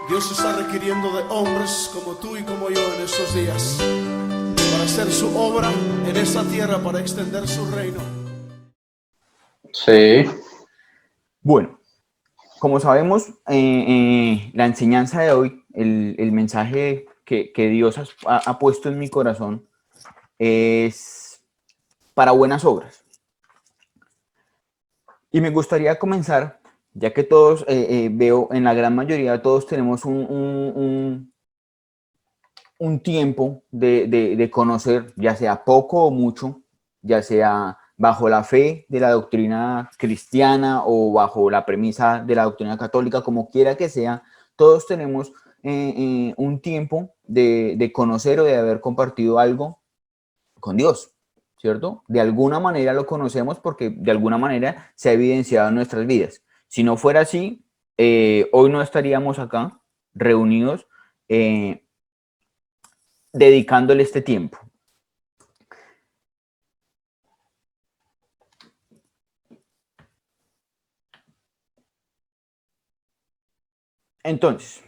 Dios está requiriendo de hombres como tú y como yo en estos días para hacer su obra en esta tierra, para extender su reino. Sí, Bueno, como sabemos, la enseñanza de hoy, el mensaje que Dios ha puesto en mi corazón es para buenas obras. Y me gustaría comenzar, ya que todos, veo en la gran mayoría, todos tenemos un tiempo de conocer, ya sea poco o mucho, ya sea bajo la fe de la doctrina cristiana o bajo la premisa de la doctrina católica, como quiera que sea, todos tenemos un tiempo de conocer o de haber compartido algo con Dios, ¿cierto? De alguna manera lo conocemos porque de alguna manera se ha evidenciado en nuestras vidas. Si no fuera así, hoy no estaríamos acá reunidos dedicándole este tiempo. Entonces,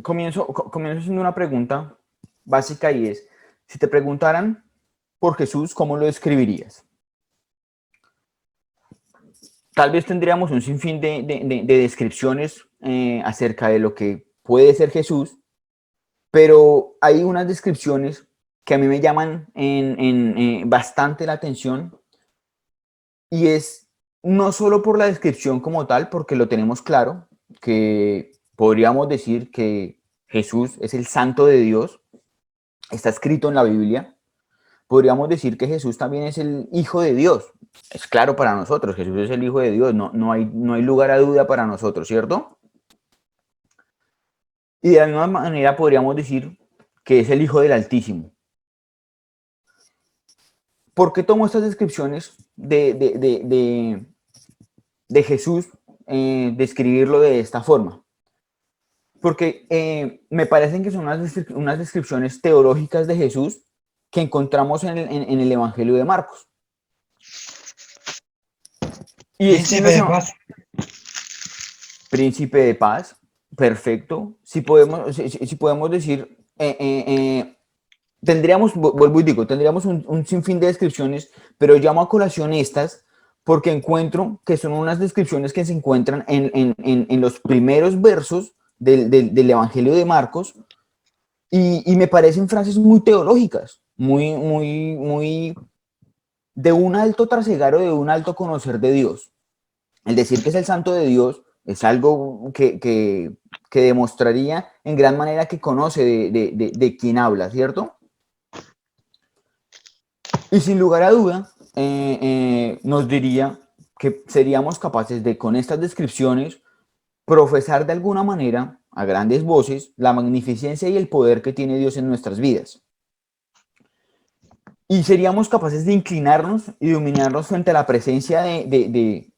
comienzo haciendo una pregunta básica y es, si te preguntaran por Jesús, ¿cómo lo describirías? Tal vez tendríamos un sinfín de descripciones acerca de lo que puede ser Jesús, pero hay unas descripciones que a mí me llaman bastante la atención y es no solo por la descripción como tal, porque lo tenemos claro, que podríamos decir que Jesús es el santo de Dios, está escrito en la Biblia. Podríamos decir que Jesús también es el Hijo de Dios. Es claro para nosotros, Jesús es el Hijo de Dios, no hay lugar a duda para nosotros, ¿cierto? Y de la misma manera podríamos decir que es el Hijo del Altísimo. ¿Por qué tomo estas descripciones de Jesús, describirlo de esta forma? Porque me parecen que son unas descripciones teológicas de Jesús que encontramos en el Evangelio de Marcos. Y es que Príncipe de paz. Príncipe de paz, perfecto. Si podemos decir, tendríamos, vuelvo y digo, tendríamos un sinfín de descripciones, pero llamo a colación estas porque encuentro que son unas descripciones que se encuentran en los primeros versos del Evangelio de Marcos y me parecen frases muy teológicas, muy de un alto trasegar o de un alto conocer de Dios. El decir que es el santo de Dios es algo que demostraría en gran manera que conoce de quién habla, ¿cierto? Y sin lugar a duda, nos diría que seríamos capaces de, con estas descripciones, profesar de alguna manera, a grandes voces, la magnificencia y el poder que tiene Dios en nuestras vidas. Y seríamos capaces de inclinarnos y de humillarnos frente a la presencia de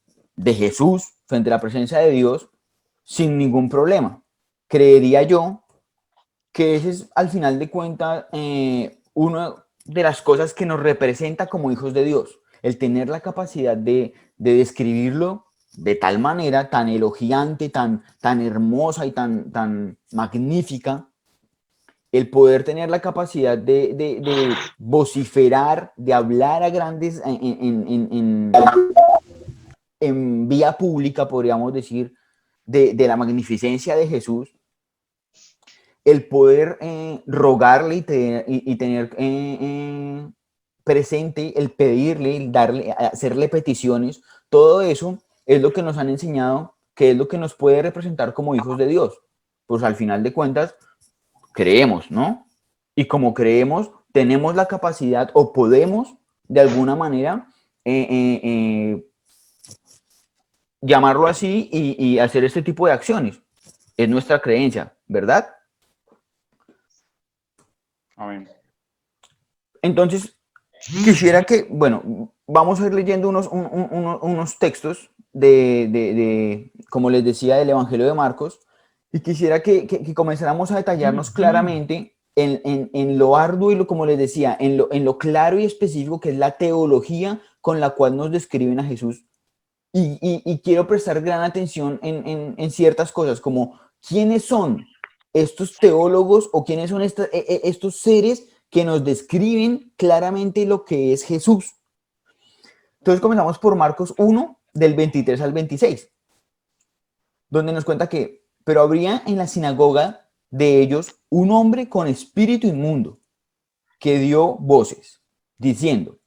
Jesús, frente a la presencia de Dios, sin ningún problema. Creería yo que ese es, al final de cuentas, una de las cosas que nos representa como hijos de Dios, el tener la capacidad de describirlo de tal manera, tan elogiante, tan hermosa y tan magnífica, el poder tener la capacidad de vociferar, de hablar a grandes en vía pública, podríamos decir, de la magnificencia de Jesús, el poder rogarle y tener presente, el pedirle, el darle, hacerle peticiones, todo eso es lo que nos han enseñado, que es lo que nos puede representar como hijos de Dios. Pues al final de cuentas, creemos, ¿no? Y como creemos, tenemos la capacidad o podemos, de alguna manera, llamarlo así y hacer este tipo de acciones. Es nuestra creencia, ¿verdad? amén. Entonces, quisiera que, bueno, vamos a ir leyendo unos textos como les decía, del Evangelio de Marcos, y quisiera que comenzáramos a detallarnos claramente en lo arduo y como les decía, en lo claro y específico que es la teología con la cual nos describen a Jesús. Y quiero prestar gran atención en ciertas cosas, como ¿quiénes son estos teólogos o quiénes son estos seres que nos describen claramente lo que es Jesús? Entonces comenzamos por Marcos 1, del 23 al 26, donde nos cuenta que, pero habría en la sinagoga de ellos un hombre con espíritu inmundo que dio voces, diciendo,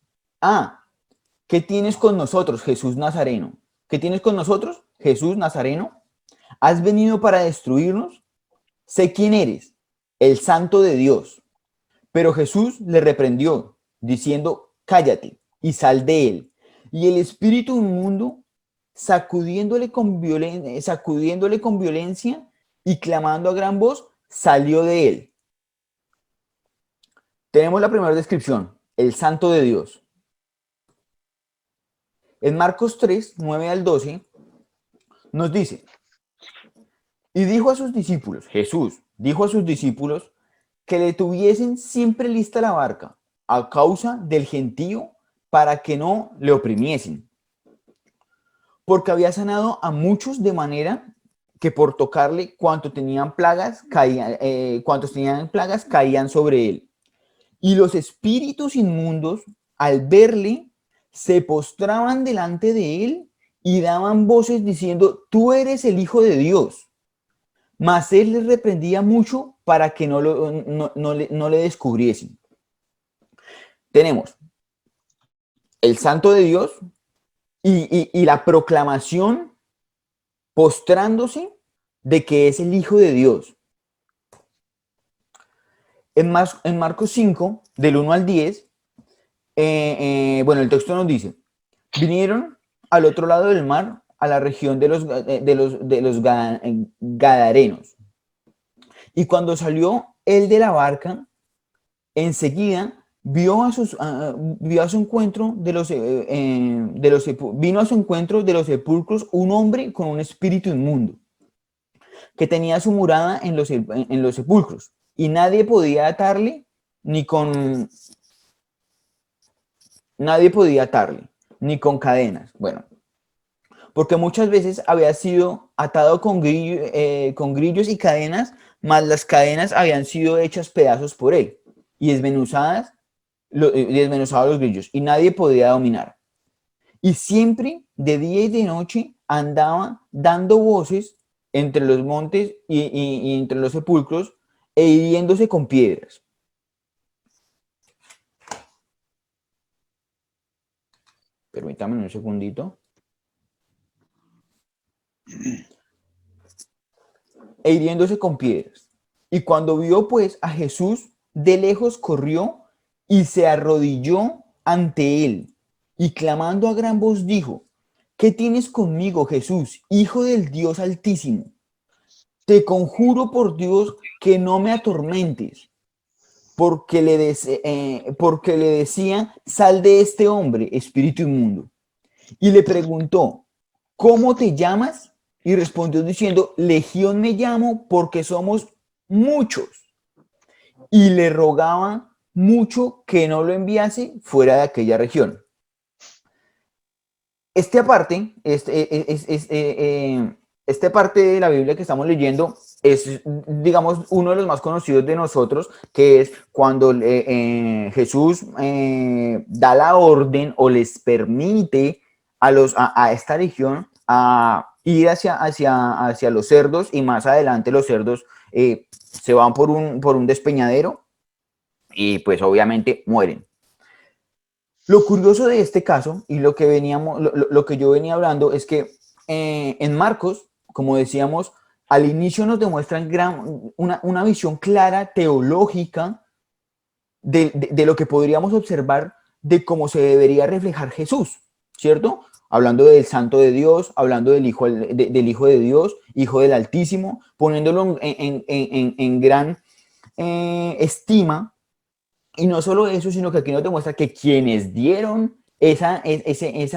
¿qué tienes con nosotros, Jesús Nazareno? ¿Qué tienes con nosotros, Jesús Nazareno? ¿Has venido para destruirnos? Sé quién eres, el Santo de Dios. Pero Jesús le reprendió, diciendo, cállate y sal de él. Y el espíritu inmundo, sacudiéndole con violencia y clamando a gran voz, salió de él. Tenemos la primera descripción, el Santo de Dios. En Marcos 3, 9 al 12, nos dice, y dijo a sus discípulos, Jesús dijo a sus discípulos, que le tuviesen siempre lista la barca a causa del gentío para que no le oprimiesen. Porque había sanado a muchos de manera que por tocarle cuantos tenían plagas caían sobre él. Y los espíritus inmundos, al verle, se postraban delante de él y daban voces diciendo, tú eres el Hijo de Dios. Mas él les reprendía mucho para que no le descubriesen. Tenemos el Santo de Dios y la proclamación postrándose de que es el Hijo de Dios. En Marcos 5, del 1 al 10, el texto nos dice, vinieron al otro lado del mar, a la región de los Gadarenos. Y cuando salió él de la barca, enseguida vino a su encuentro de los sepulcros un hombre con un espíritu inmundo, que tenía su morada en los sepulcros, y nadie podía atarle ni con cadenas. Bueno, porque muchas veces había sido atado con grillos y cadenas, mas las cadenas habían sido hechas pedazos por él y desmenuzados los grillos, y nadie podía dominar. Y siempre, de día y de noche, andaba dando voces entre los montes y entre los sepulcros, e hiriéndose con piedras. Permítame un segundito. E hiriéndose con piedras. Y cuando vio pues a Jesús, de lejos corrió y se arrodilló ante él, y clamando a gran voz dijo, ¿qué tienes conmigo, Jesús, Hijo del Dios Altísimo? Te conjuro por Dios que no me atormentes. Porque le decía, sal de este hombre, espíritu inmundo. Y le preguntó, ¿cómo te llamas? Y respondió diciendo, Legión me llamo porque somos muchos. Y le rogaba mucho que no lo enviase fuera de aquella región. Esta parte de la Biblia que estamos leyendo es, digamos, uno de los más conocidos de nosotros, que es cuando Jesús da la orden o les permite a esta región a ir hacia los cerdos, y más adelante los cerdos se van por un despeñadero y pues obviamente mueren. Lo curioso de este caso y lo que yo venía hablando es que en Marcos, como decíamos, al inicio nos demuestran una visión clara, teológica, de lo que podríamos observar de cómo se debería reflejar Jesús, ¿cierto? Hablando del Santo de Dios, hablando del Hijo de Dios, Hijo del Altísimo, poniéndolo en gran estima. Y no solo eso, sino que aquí nos demuestra que quienes dieron esa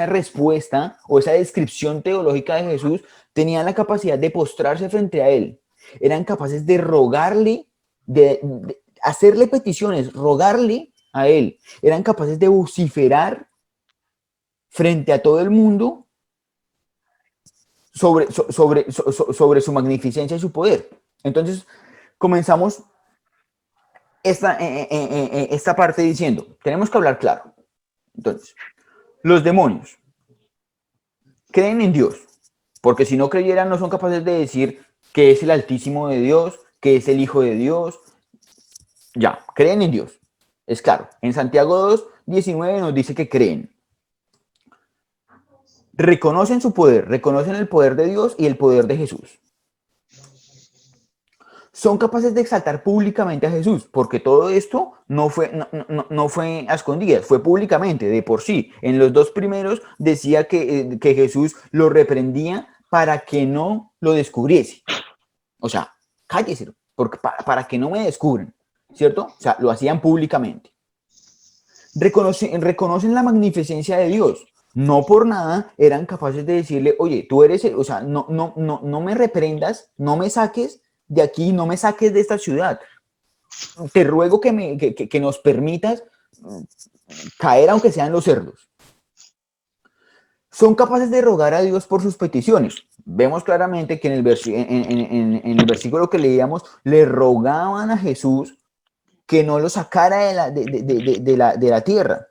respuesta o esa descripción teológica de Jesús tenían la capacidad de postrarse frente a él. Eran capaces de rogarle, de hacerle peticiones, rogarle a él. Eran capaces de vociferar frente a todo el mundo sobre su magnificencia y su poder. Entonces, comenzamos esta parte diciendo, tenemos que hablar claro. Entonces, los demonios creen en Dios, porque si no creyeran no son capaces de decir que es el Altísimo de Dios, que es el Hijo de Dios. Ya, creen en Dios. Es claro, en Santiago 2:19 nos dice que creen. Reconocen su poder, reconocen el poder de Dios y el poder de Jesús. Son capaces de exaltar públicamente a Jesús, porque todo esto no fue a escondidas, fue públicamente, de por sí. En los dos primeros decía que Jesús lo reprendía para que no lo descubriese. O sea, cállese, porque para que no me descubran, ¿cierto? O sea, lo hacían públicamente. Reconocen la magnificencia de Dios. No por nada eran capaces de decirle, oye, tú eres, o sea, no me reprendas, no me saques de aquí, no me saques de esta ciudad. Te ruego que nos permitas caer aunque sean los cerdos. Son capaces de rogar a Dios por sus peticiones. Vemos claramente que en el versículo que leíamos, le rogaban a Jesús que no lo sacara de la tierra.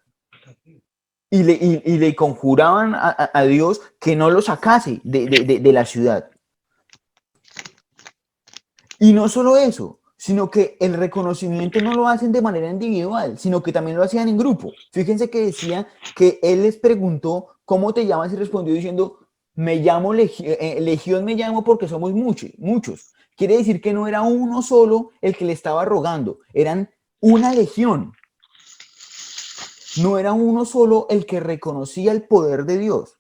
Y le conjuraban a Dios que no lo sacase de la ciudad. Y no solo eso, sino que el reconocimiento no lo hacen de manera individual, sino que también lo hacían en grupo. Fíjense que decía que él les preguntó, ¿cómo te llamas? Y respondió diciendo, me llamo Legión, me llamo porque somos muchos. Quiere decir que no era uno solo el que le estaba rogando, eran una legión. No era uno solo el que reconocía el poder de Dios,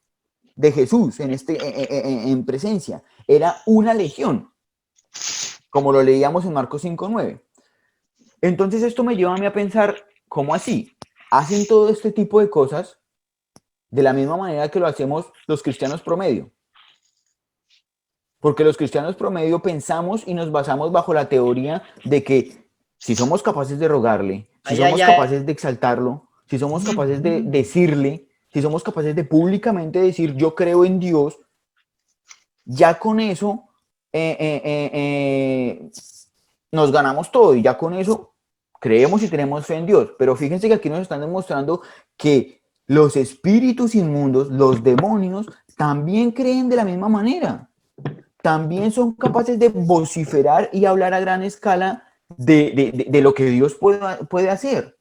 de Jesús en presencia, era una legión, como lo leíamos en Marcos 5:9. Entonces esto me lleva a mí a pensar, ¿cómo así? ¿Hacen todo este tipo de cosas de la misma manera que lo hacemos los cristianos promedio? Porque los cristianos promedio pensamos y nos basamos bajo la teoría de que si somos capaces de rogarle, si somos capaces de exaltarlo, si somos capaces de decirle, si somos capaces de públicamente decir yo creo en Dios, ya con eso nos ganamos todo y ya con eso creemos y tenemos fe en Dios. Pero fíjense que aquí nos están demostrando que los espíritus inmundos, los demonios, también creen de la misma manera. También son capaces de vociferar y hablar a gran escala de lo que Dios puede hacer.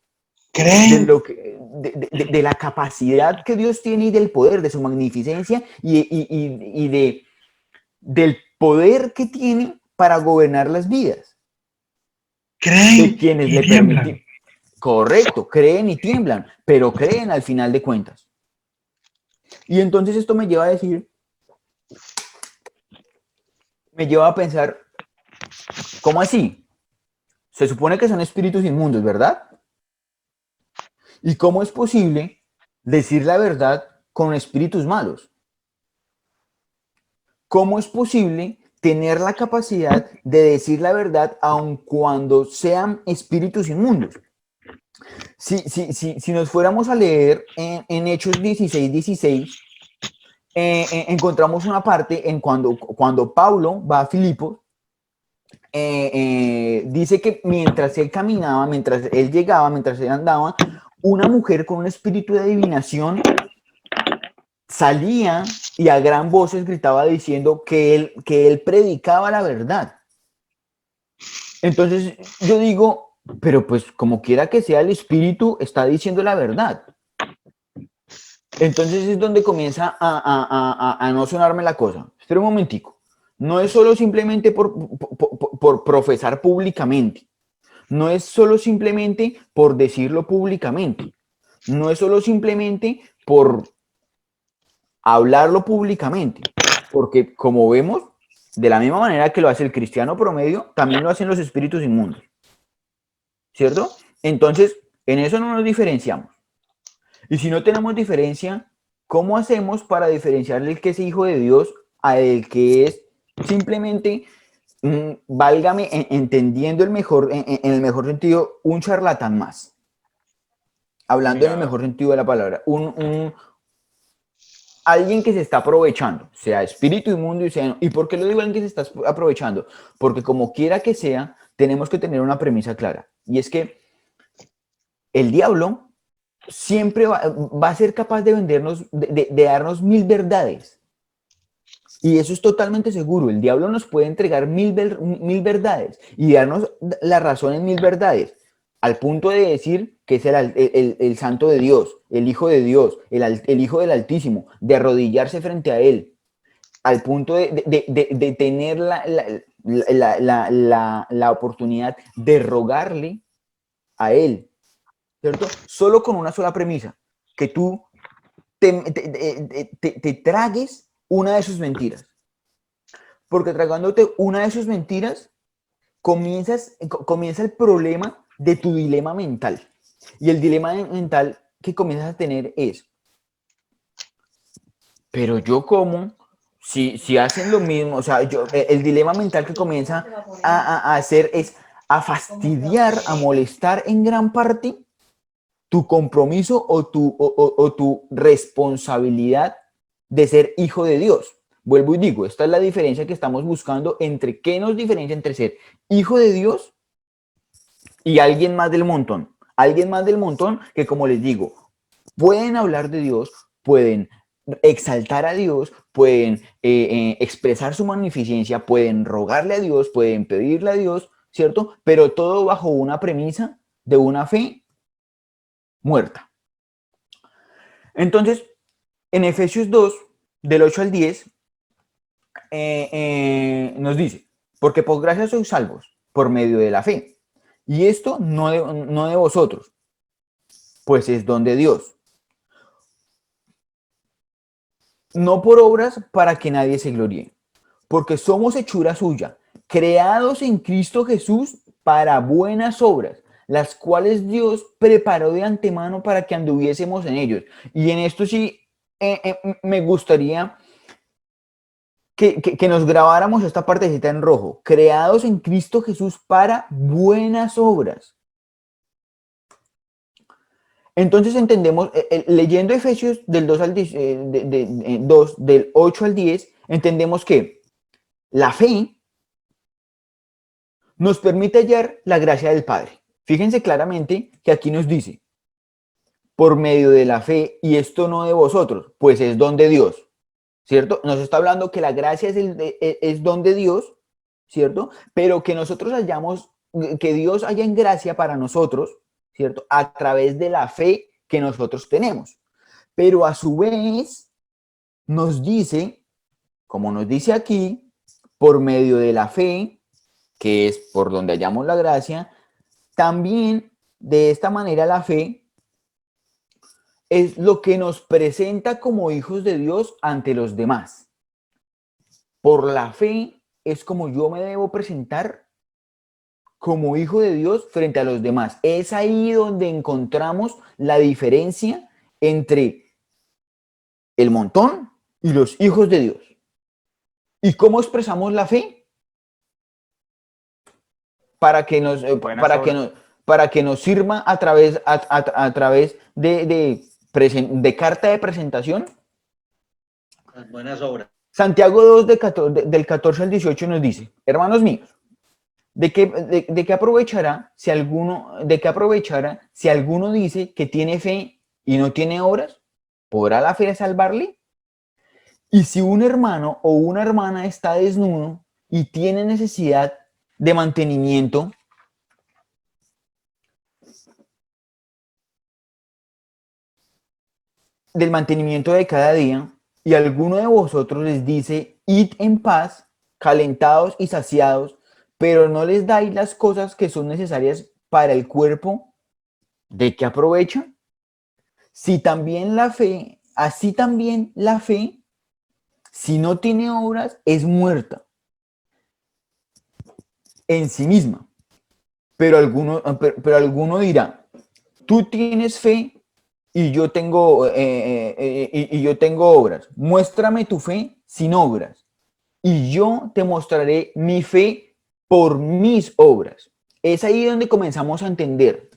¿Creen? De la capacidad que Dios tiene y del poder, de su magnificencia y del poder que tiene para gobernar las vidas. ¿Creen? De quienes Y le tiemblan. permiten. Correcto, creen y tiemblan, pero creen al final de cuentas. Y entonces esto me lleva a decir, me lleva a pensar, ¿cómo así? Se supone que son espíritus inmundos, ¿verdad? ¿Y cómo es posible decir la verdad con espíritus malos? ¿Cómo es posible tener la capacidad de decir la verdad aun cuando sean espíritus inmundos? Si nos fuéramos a leer en Hechos 16:16, encontramos una parte en cuando Pablo va a Filipos, dice que mientras él caminaba, mientras él llegaba, mientras él andaba, una mujer con un espíritu de adivinación salía y a gran voces gritaba diciendo que él predicaba la verdad. Entonces yo digo, pero pues como quiera que sea, el espíritu está diciendo la verdad. Entonces es donde comienza a no sonarme la cosa. Espera un momentico. No es solo simplemente por profesar públicamente. No es solo simplemente por decirlo públicamente. No es solo simplemente por hablarlo públicamente. Porque como vemos, de la misma manera que lo hace el cristiano promedio, también lo hacen los espíritus inmundos. ¿Cierto? Entonces, en eso no nos diferenciamos. Y si no tenemos diferencia, ¿cómo hacemos para diferenciar el que es hijo de Dios a el que es simplemente, válgame, entendiendo en el mejor sentido, un charlatán más? Hablando en el mejor sentido de la palabra. alguien que se está aprovechando, sea espíritu inmundo y sea no. ¿Y por qué lo digo alguien que se está aprovechando? Porque como quiera que sea, tenemos que tener una premisa clara. Y es que el diablo siempre va a ser capaz de vendernos, de darnos 1000 verdades. Y eso es totalmente seguro. El diablo nos puede entregar 1000 verdades y darnos la razón en 1000 verdades, al punto de decir que es el santo de Dios, el hijo de Dios, el hijo del Altísimo, de arrodillarse frente a él, al punto de tener la oportunidad de rogarle a él, ¿cierto? Solo con una sola premisa, que tú te tragues una de sus mentiras. Porque tragándote una de sus mentiras, comienza el problema de tu dilema mental. Y el dilema mental que comienzas a tener es, pero yo como, si hacen lo mismo, o sea, el dilema mental que comienza a hacer es a fastidiar, a molestar en gran parte tu compromiso o tu responsabilidad de ser hijo de Dios. Vuelvo y digo, esta es la diferencia que estamos buscando entre qué nos diferencia entre ser hijo de Dios y alguien más del montón. Alguien más del montón que, como les digo, pueden hablar de Dios, pueden exaltar a Dios, pueden expresar su magnificencia, pueden rogarle a Dios, pueden pedirle a Dios, ¿cierto? Pero todo bajo una premisa de una fe muerta. Entonces, en Efesios 2, del 8 al 10, nos dice, porque por gracia sois salvos, por medio de la fe. Y esto no de vosotros, pues es don de Dios. No por obras para que nadie se gloríe, porque somos hechura suya, creados en Cristo Jesús para buenas obras, las cuales Dios preparó de antemano para que anduviésemos en ellos. Y en esto sí me gustaría que nos grabáramos esta partecita en rojo, creados en Cristo Jesús para buenas obras. Entonces entendemos, leyendo Efesios del 2 al 10, 2, del 8 al 10, entendemos que la fe nos permite hallar la gracia del Padre. Fíjense claramente que aquí nos dice, por medio de la fe, y esto no de vosotros, pues es don de Dios, ¿cierto? Nos está hablando que la gracia es don de Dios, ¿cierto? Pero que nosotros hayamos, que Dios haya en gracia para nosotros, ¿cierto? A través de la fe que nosotros tenemos. Pero a su vez nos dice, como nos dice aquí, por medio de la fe, que es por donde hallamos la gracia, también de esta manera la fe es lo que nos presenta como hijos de Dios ante los demás. Por la fe es como yo me debo presentar como hijo de Dios frente a los demás. Es ahí donde encontramos la diferencia entre el montón y los hijos de Dios. ¿Y cómo expresamos la fe? Para que nos, para que nos sirva a través de carta de presentación. Las buenas obras. Santiago 2, del 14 al 18 nos dice, hermanos míos, ¿de qué aprovechará si alguno dice que tiene fe y no tiene obras? ¿Podrá la fe salvarle? Y si un hermano o una hermana está desnudo y tiene necesidad de mantenimiento, del mantenimiento de cada día, y alguno de vosotros les dice, id en paz, calentados y saciados, pero no les dais las cosas que son necesarias para el cuerpo, ¿de qué aprovecha? Si también la fe, así también la fe, si no tiene obras, es muerta en sí misma. Pero alguno dirá, tú tienes fe y yo tengo obras. Muéstrame tu fe sin obras y yo te mostraré mi fe por mis obras. Es ahí donde comenzamos a entender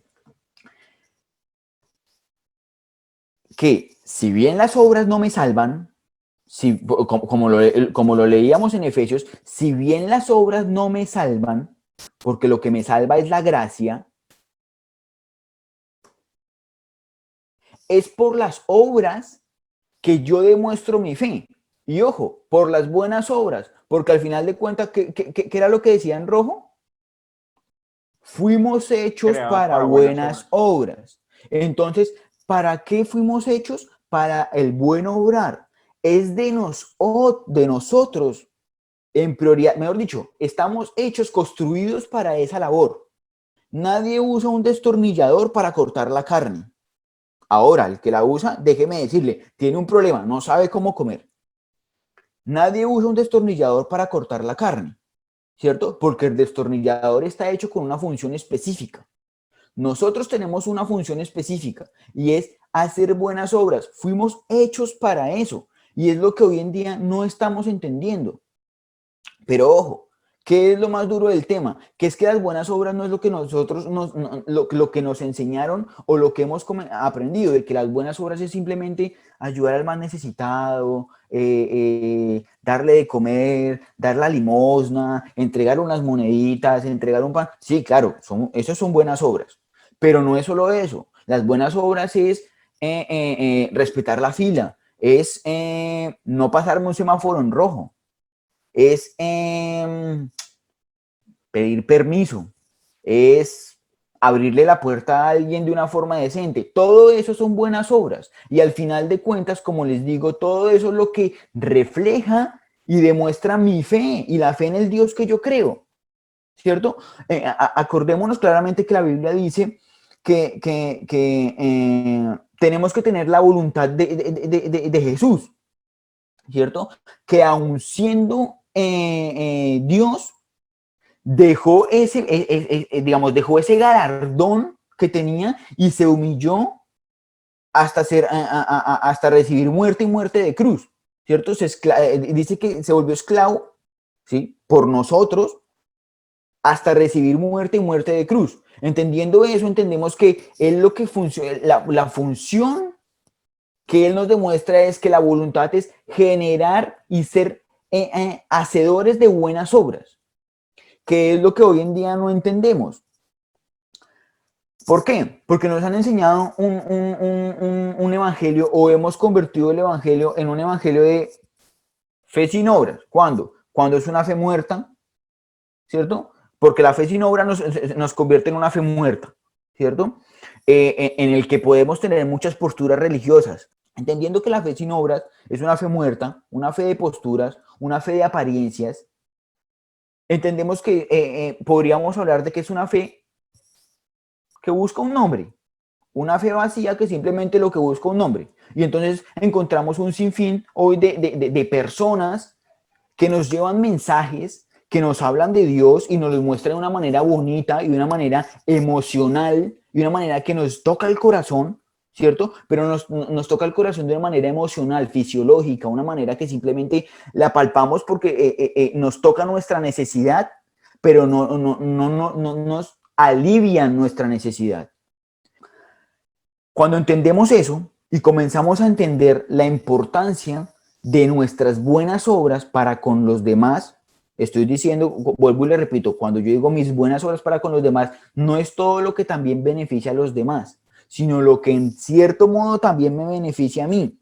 que si bien las obras no me salvan, si, como lo leíamos en Efesios, si bien las obras no me salvan, porque lo que me salva es la gracia, es por las obras que yo demuestro mi fe. Y ojo, por las buenas obras, porque al final de cuentas, ¿qué era lo que decía en rojo? Fuimos hechos Creados para para buenas buenas obras. obras. Entonces, ¿para qué fuimos hechos? Para el buen obrar. Es de nosotros, en prioridad, mejor dicho, estamos hechos, construidos para esa labor. Nadie usa un destornillador para cortar la carne. Ahora, el que la usa, déjeme decirle, tiene un problema, no sabe cómo comer. Nadie usa un destornillador para cortar la carne, ¿cierto? Porque el destornillador está hecho con una función específica. Nosotros tenemos una función específica y es hacer buenas obras. Fuimos hechos para eso y es lo que hoy en día no estamos entendiendo. Pero ojo, ¿qué es lo más duro del tema? Que es que las buenas obras no es lo que nosotros lo que nos enseñaron o lo que hemos aprendido, de que las buenas obras es simplemente ayudar al más necesitado, darle de comer, dar la limosna, entregar unas moneditas, entregar un pan. Sí, claro, esas son buenas obras, pero no es solo eso. Las buenas obras es respetar la fila, es no pasarme un semáforo en rojo, es pedir permiso, es abrirle la puerta a alguien de una forma decente. Todo eso son buenas obras. Y al final de cuentas, como les digo, todo eso es lo que refleja y demuestra mi fe y la fe en el Dios que yo creo. ¿Cierto? Acordémonos claramente que la Biblia dice que tenemos que tener la voluntad de Jesús, ¿cierto? Que aun siendo Dios, dejó digamos, dejó ese galardón que tenía y se humilló hasta, hasta recibir muerte y muerte de cruz, ¿cierto? Dice que se volvió esclavo, ¿sí? Por nosotros hasta recibir muerte y muerte de cruz. Entendiendo eso, entendemos que él lo que la función que él nos demuestra es que la voluntad es generar y ser hacedores de buenas obras, que es lo que hoy en día no entendemos. ¿Por qué? Porque nos han enseñado un evangelio o hemos convertido el evangelio en un evangelio de fe sin obras. ¿Cuándo? Cuando es una fe muerta, ¿cierto? Porque la fe sin obra nos convierte en una fe muerta, ¿cierto? En el que podemos tener muchas posturas religiosas, entendiendo que la fe sin obras es una fe muerta, una fe de posturas, una fe de apariencias. Entendemos que podríamos hablar de que es una fe que busca un nombre, una fe vacía que simplemente lo que busca un nombre. Y entonces encontramos un sinfín hoy de personas que nos llevan mensajes, que nos hablan de Dios y nos los muestran de una manera bonita y de una manera emocional y de una manera que nos toca el corazón, ¿cierto? Pero nos toca el corazón de una manera emocional, fisiológica, una manera que simplemente la palpamos porque nos toca nuestra necesidad, pero no nos alivian nuestra necesidad. Cuando entendemos eso y comenzamos a entender la importancia de nuestras buenas obras para con los demás, estoy diciendo, vuelvo y le repito, cuando yo digo mis buenas obras para con los demás, no es todo lo que también beneficia a los demás, sino lo que en cierto modo también me beneficia a mí,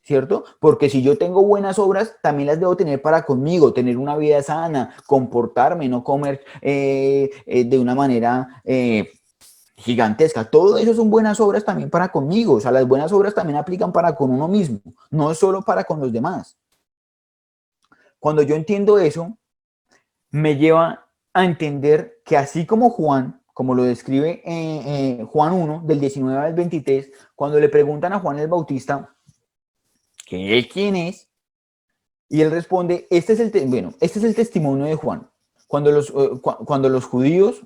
¿cierto? Porque si yo tengo buenas obras, también las debo tener para conmigo, tener una vida sana, comportarme, no comer de una manera gigantesca. Todo eso son buenas obras también para conmigo. O sea, las buenas obras también aplican para con uno mismo, no solo para con los demás. Cuando yo entiendo eso, me lleva a entender que así como Juan, como lo describe Juan 1, del 19 al 23, cuando le preguntan a Juan el Bautista que él quién es, y él responde, este es el testimonio de Juan. Cuando los judíos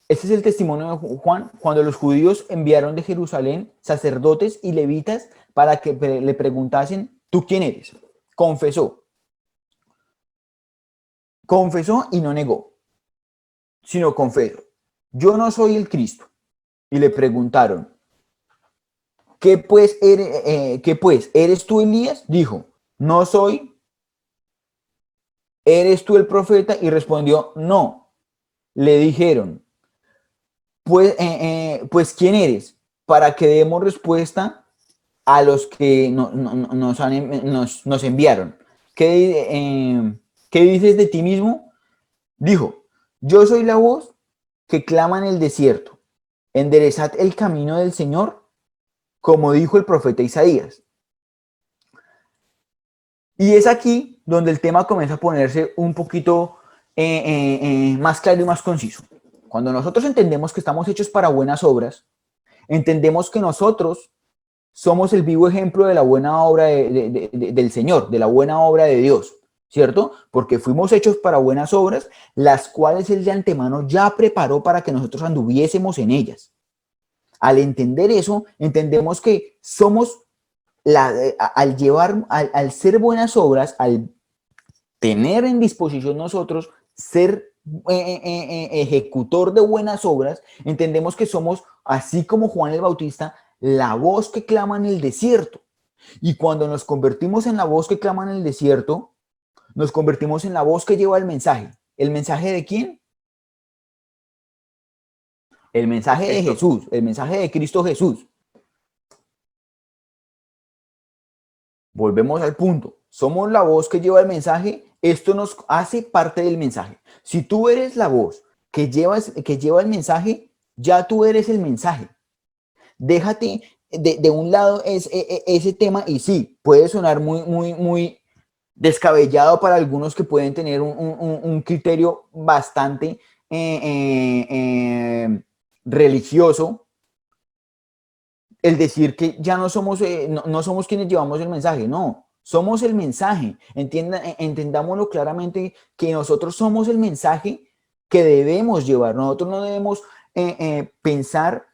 Este es el testimonio de Juan, cuando los judíos enviaron de Jerusalén sacerdotes y levitas para que le preguntasen, ¿tú quién eres? Confesó. Confesó y no negó, sino confesó. Yo no soy el Cristo. y le preguntaron, ¿qué pues eres tú Elías? Dijo, no soy. ¿Eres tú el profeta? Y respondió, no. Le dijeron, pues ¿quién eres? Para que demos respuesta a los que nos enviaron. ¿Qué dices de ti mismo? Dijo, yo soy la voz que clama en el desierto. Enderezad el camino del Señor, como dijo el profeta Isaías. Y es aquí donde el tema comienza a ponerse un poquito más claro y más conciso. Cuando nosotros entendemos que estamos hechos para buenas obras, entendemos que nosotros somos el vivo ejemplo de la buena obra del Señor, de la buena obra de Dios, ¿cierto? Porque fuimos hechos para buenas obras, las cuales Él de antemano ya preparó para que nosotros anduviésemos en ellas. Al entender eso, entendemos que somos, al ser buenas obras, al tener en disposición nosotros ser ejecutor de buenas obras, entendemos que somos, así como Juan el Bautista, la voz que clama en el desierto. Y cuando nos convertimos en la voz que clama en el desierto, nos convertimos en la voz que lleva el mensaje. ¿El mensaje de quién? El mensaje de Jesús, el mensaje de Cristo Jesús. Volvemos al punto. Somos la voz que lleva el mensaje. Esto nos hace parte del mensaje. Si tú eres la voz que lleva el mensaje, ya tú eres el mensaje. Déjate de un lado ese tema, y sí, puede sonar muy descabellado para algunos que pueden tener un criterio bastante religioso, el decir que ya no somos, no somos quienes llevamos el mensaje, no, somos el mensaje. Entendámoslo claramente, que nosotros somos el mensaje que debemos llevar. Nosotros no debemos pensar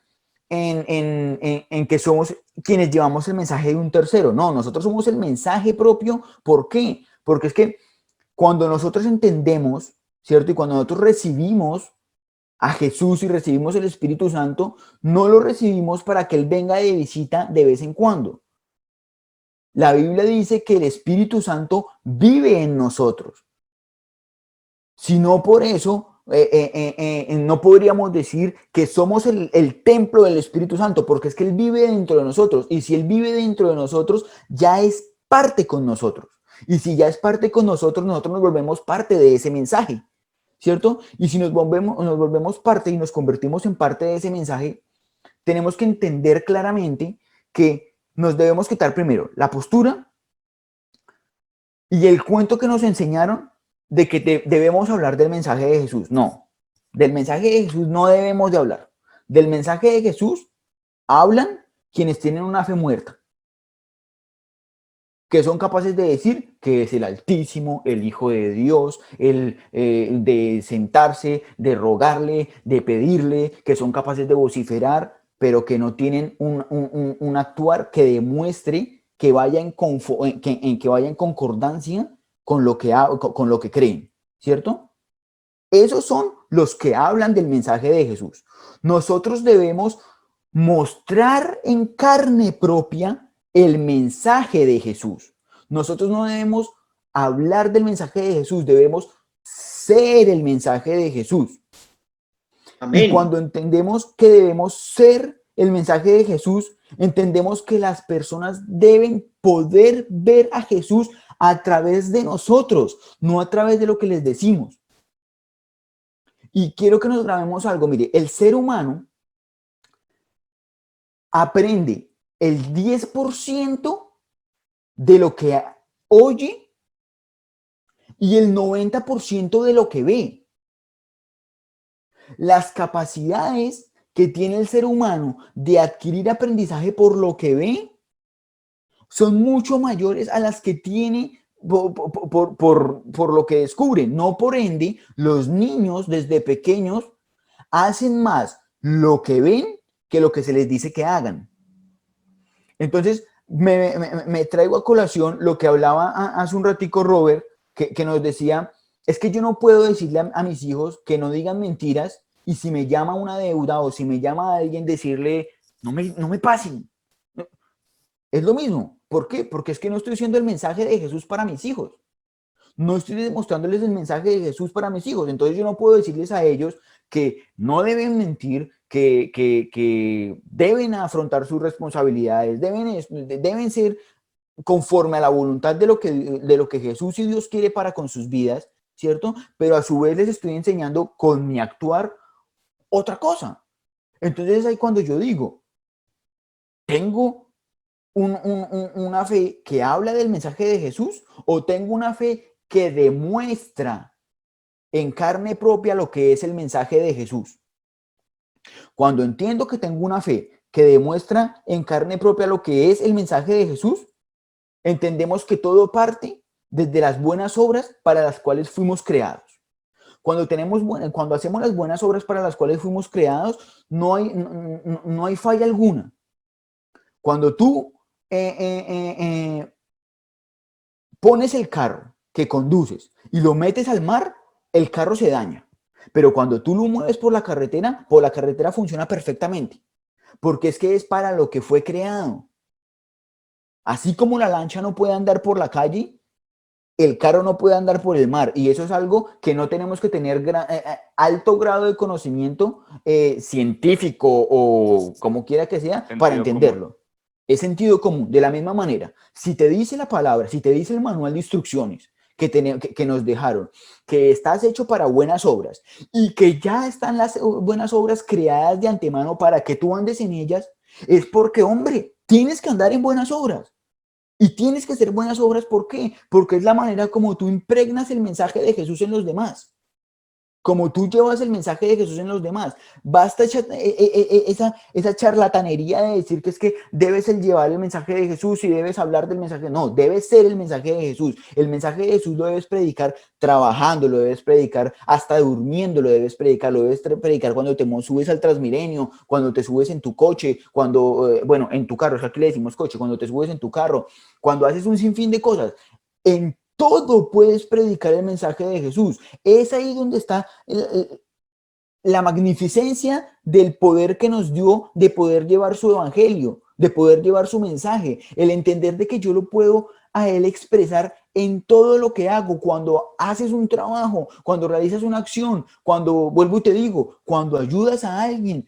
en que somos quienes llevamos el mensaje de un tercero. No, nosotros somos el mensaje propio. ¿Por qué? Porque es que cuando nosotros entendemos, ¿cierto? Y cuando nosotros recibimos a Jesús y recibimos el Espíritu Santo, no lo recibimos para que Él venga de visita de vez en cuando. La Biblia dice que el Espíritu Santo vive en nosotros. Si no por eso, no podríamos decir que somos el templo del Espíritu Santo, porque es que Él vive dentro de nosotros. Y si Él vive dentro de nosotros, ya es parte con nosotros. Y si ya es parte con nosotros, nosotros nos volvemos parte de ese mensaje, ¿cierto? Y si nos volvemos parte y nos convertimos en parte de ese mensaje, tenemos que entender claramente que nos debemos quitar primero la postura y el cuento que nos enseñaron de que debemos hablar del mensaje de Jesús. No, del mensaje de Jesús no debemos de hablar. Del mensaje de Jesús hablan quienes tienen una fe muerta, que son capaces de decir que es el Altísimo, el Hijo de Dios, de sentarse, de rogarle, de pedirle, que son capaces de vociferar, pero que no tienen un actuar que demuestre que vaya que vaya en concordancia con lo que creen, ¿cierto? Esos son los que hablan del mensaje de Jesús. Nosotros debemos mostrar en carne propia el mensaje de Jesús. Nosotros no debemos hablar del mensaje de Jesús, debemos ser el mensaje de Jesús. Amén. Y cuando entendemos que debemos ser el mensaje de Jesús, entendemos que las personas deben poder ver a Jesús a través de nosotros, no a través de lo que les decimos. Y quiero que nos grabemos algo. Mire, el ser humano aprende el 10% de lo que oye y el 90% de lo que ve. Las capacidades que tiene el ser humano de adquirir aprendizaje por lo que ve son mucho mayores a las que tiene por lo que descubren. No por ende, los niños desde pequeños hacen más lo que ven que lo que se les dice que hagan. Entonces, me traigo a colación lo que hablaba hace un ratico Robert, que nos decía, es que yo no puedo decirle a mis hijos que no digan mentiras Y si me llama una deuda o si me llama a alguien, decirle, no me pasen. Es lo mismo. ¿Por qué? Porque es que no estoy diciendo el mensaje de Jesús para mis hijos. No estoy demostrándoles el mensaje de Jesús para mis hijos. Entonces yo no puedo decirles a ellos que no deben mentir, que deben afrontar sus responsabilidades, deben ser conforme a la voluntad de lo que Jesús y Dios quiere para con sus vidas, ¿cierto? Pero a su vez les estoy enseñando con mi actuar otra cosa. Entonces ahí cuando yo digo, tengo una fe que habla del mensaje de Jesús o tengo una fe que demuestra en carne propia lo que es el mensaje de Jesús. Cuando entiendo que tengo una fe que demuestra en carne propia lo que es el mensaje de Jesús, entendemos que todo parte desde las buenas obras para las cuales fuimos creados. Cuando hacemos las buenas obras para las cuales fuimos creados, no hay falla alguna. Cuando tú pones el carro que conduces y lo metes al mar, el carro se daña. Pero cuando tú lo mueves por la carretera funciona perfectamente. Porque es que es para lo que fue creado. Así como la lancha no puede andar por la calle, el carro no puede andar por el mar. Y eso es algo que no tenemos que tener alto grado de conocimiento científico o como quiera que sea para entenderlo. Común. Es sentido común. De la misma manera, si te dice la palabra, si te dice el manual de instrucciones que nos dejaron, que estás hecho para buenas obras y que ya están las buenas obras creadas de antemano para que tú andes en ellas, es porque, hombre, tienes que andar en buenas obras. Y tienes que hacer buenas obras, ¿por qué? Porque es la manera como tú impregnas el mensaje de Jesús en los demás. Como tú llevas el mensaje de Jesús en los demás. Basta esa charlatanería de decir que es que debes llevar el mensaje de Jesús y debes hablar del mensaje. No, debes ser el mensaje de Jesús. El mensaje de Jesús lo debes predicar trabajando, lo debes predicar hasta durmiendo, lo debes predicar cuando te subes al Transmilenio, cuando te subes en tu coche, en tu carro, es que aquí le decimos coche, cuando te subes en tu carro, cuando haces un sinfín de cosas. En todo puedes predicar el mensaje de Jesús. Es ahí donde está la magnificencia del poder que nos dio de poder llevar su evangelio, de poder llevar su mensaje, el entender de que yo lo puedo a él expresar en todo lo que hago, cuando haces un trabajo, cuando realizas una acción, cuando, vuelvo y te digo, cuando ayudas a alguien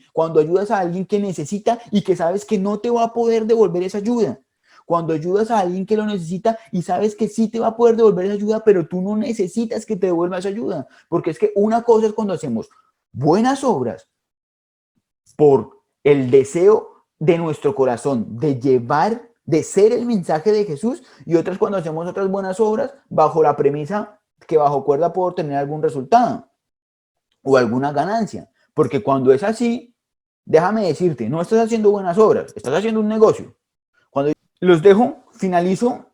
que necesita y que sabes que no te va a poder devolver esa ayuda. Cuando ayudas a alguien que lo necesita y sabes que sí te va a poder devolver esa ayuda, pero tú no necesitas que te devuelva esa ayuda. Porque es que una cosa es cuando hacemos buenas obras por el deseo de nuestro corazón de ser el mensaje de Jesús, y otras cuando hacemos otras buenas obras bajo la premisa que bajo cuerda puedo tener algún resultado o alguna ganancia. Porque cuando es así, déjame decirte, no estás haciendo buenas obras, estás haciendo un negocio. Los dejo, finalizo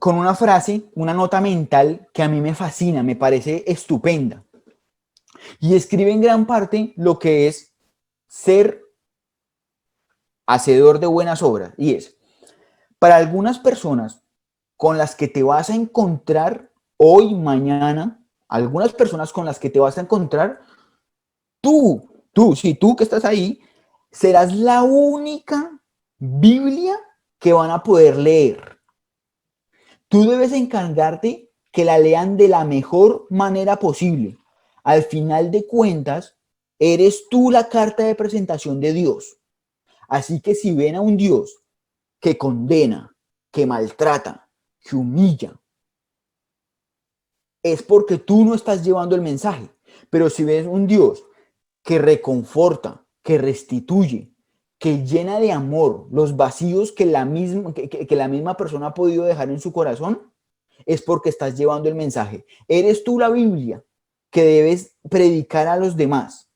con una frase, una nota mental que a mí me fascina, me parece estupenda. Y escribe en gran parte lo que es ser hacedor de buenas obras. Y es, para algunas personas con las que te vas a encontrar hoy, mañana, algunas personas con las que te vas a encontrar, tú que estás ahí, serás la única Biblia que van a poder leer. Tú debes encargarte que la lean de la mejor manera posible. Al final de cuentas, eres tú la carta de presentación de Dios. Así que si ven a un Dios que condena, que maltrata, que humilla, es porque tú no estás llevando el mensaje. Pero si ves un Dios que reconforta, que restituye, que llena de amor los vacíos que la misma persona ha podido dejar en su corazón, es porque estás llevando el mensaje. Eres tú la Biblia que debes predicar a los demás.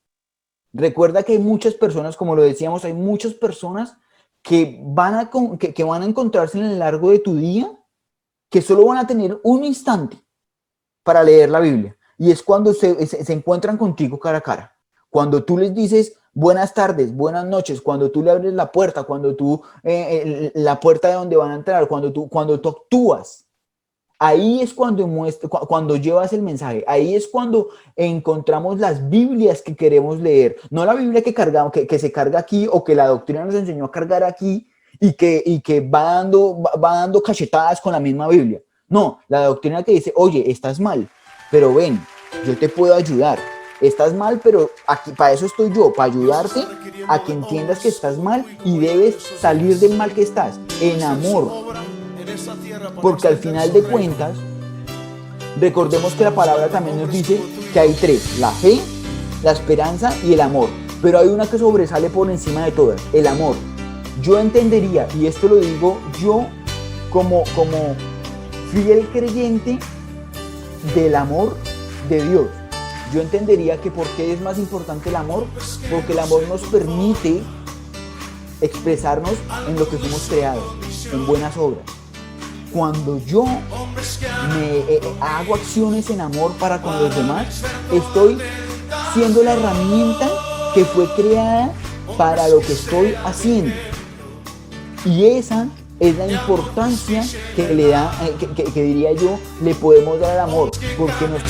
Recuerda que hay muchas personas, como lo decíamos, hay muchas personas que van a encontrarse en el largo de tu día, que solo van a tener un instante para leer la Biblia. Y es cuando se encuentran contigo cara a cara. Cuando tú les dices buenas tardes, buenas noches, cuando tú le abres la puerta, cuando tú, la puerta de donde van a entrar, cuando tú actúas Ahí es cuando cuando llevas el mensaje, ahí es cuando encontramos las Biblias que queremos leer, no la Biblia que se carga aquí o que la doctrina nos enseñó a cargar aquí y que va dando cachetadas con la misma Biblia. No, la doctrina te dice, oye, estás mal, pero ven, yo te puedo ayudar. Estás mal, pero aquí para eso estoy yo, para ayudarte a que entiendas que estás mal y debes salir del mal que estás, en amor. Porque al final de cuentas, recordemos que la palabra también nos dice que hay tres: la fe, la esperanza y el amor. Pero hay una que sobresale por encima de todas: el amor. Yo entendería, y esto lo digo yo como fiel creyente del amor de Dios, yo entendería que ¿por qué es más importante el amor? Porque el amor nos permite expresarnos en lo que fuimos creados, en buenas obras. Cuando yo hago acciones en amor para con los demás, estoy siendo la herramienta que fue creada para lo que estoy haciendo. Y esa es la importancia que le da, que diría yo, le podemos dar al amor, porque nos...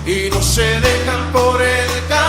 Y no se dejan por el camino.